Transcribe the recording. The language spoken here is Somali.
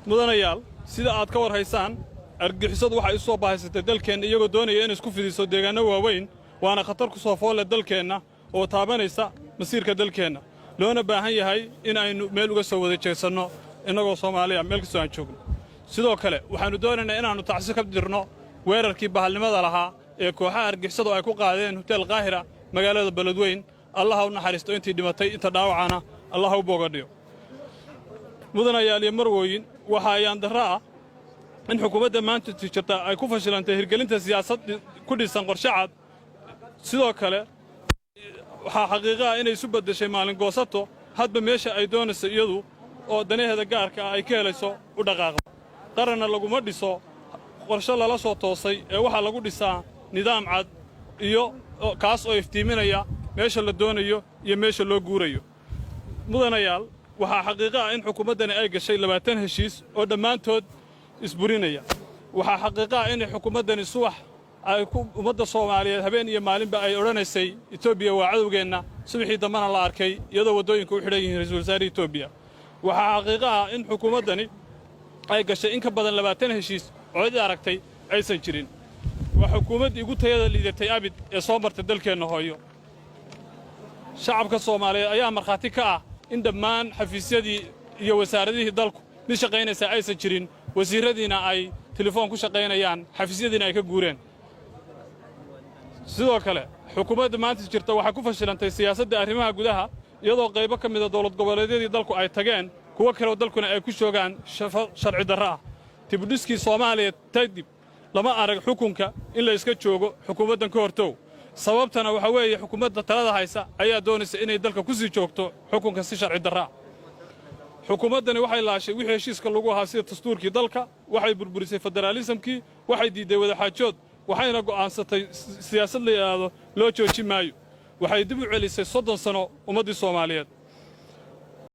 mudanayaal sida aad ka war haysaan argagixisadu waxay soo bahaysatay dalkeenna iyagoo doonaya inay isku fidiso deegaano waaweyn waana khatar ku soo fool leh dalkeenna oo taabanaysa masiirka dalkeenna loona baahan yahay in aynu meel uga soo wada jeesanno innagoo Soomaaliya meel kastoo aan joogno sidoo kale waxaanu doonaynaa inaannu tacsi ka dirno weerarkii bahalnimada lahaa ee kooxaha argagixisadu ay ku qaadeen hotel Qaahira magaalada Beledweyne Allah ha u naxariisto intii dhimatay inta dhaawacana Allah ha u boogadhiyo mudanayaal iyo marwooyin waxa ayaan daraa in xukuumadda maanta jirta ay ku fashilantay hirgelinta siyaasad ku dhisan qorshe cad sidoo kale waxa xaqiiqo ah inay isu bedeshay maalin goosato hadba meesha ay doonayso iyadu oo danaheeda gaarka ah ay ka helayso u dhaqaaqdo qaranna laguma dhiso qorshe lala soo toosay ee waxa lagu dhisaa nidaam cad iyo kaas oo iftiiminaya meesha la doonayo iyo meesha loo guurayo mudanayaal waxa xaqiiqo ah in xukuumaddani ay gashay 20 heshiis oo dhammaantood isburinaya waxa xaqiiqo ah in xukuumaddani subax ay ku ummadda Soomaaliyeed habeen iyo maalinba ay oranaysay Itoobiya waa cadawgeena subaxii dambana la arkay iyadoo wadooyinku u xidhan yihiin ra'iisul wasaare Itoobiya waxa xaqiiqo ah in xukuumaddani ay gashay in ka badan 20 heshiis oo cid aragtay aysan jirin waxa xukuumadda ugu tayada liidatay abid ee soo martay dalkeenna hooyo shacabka Soomaaliyeed ayaa markhaati ka ah in dhammaan xafiisyadii iyo wasaaradihii dalku mid shaqaynaysa aysan jirin wasiiradiina ay telefoon ku shaqaynayaan xafiisyadiina ay ka guureen sidoo kale xukuumadda maanta jirta waxay ku fashilantay siyaasadda arrimaha gudaha iyadoo qaybo ka mid ah dawlad goboleedyadii dalku ay tageen kuwa kale oo dalkuna ay ku joogaan sharci darro ah dibudhiskii Soomaaliyeed taydib lama arag xukunka in la iska joogo xukuumaddan ka hortow sababtana waxa weeye xukuumadda talada haysa ayaa doonaysa inay dalka ku sii joogto xukunka si sharci darro xukuumaddani waxay laashay wixii heshiiska lagu ahaa sida dastuurkii dalka waxay burburisay federaalismkii waxay diiday wadaxaajood waxayna go'aansatay siyaasad la yiraahdo loo joojin maayo waxay dib u celisay 30 sano ummadii Soomaaliyeed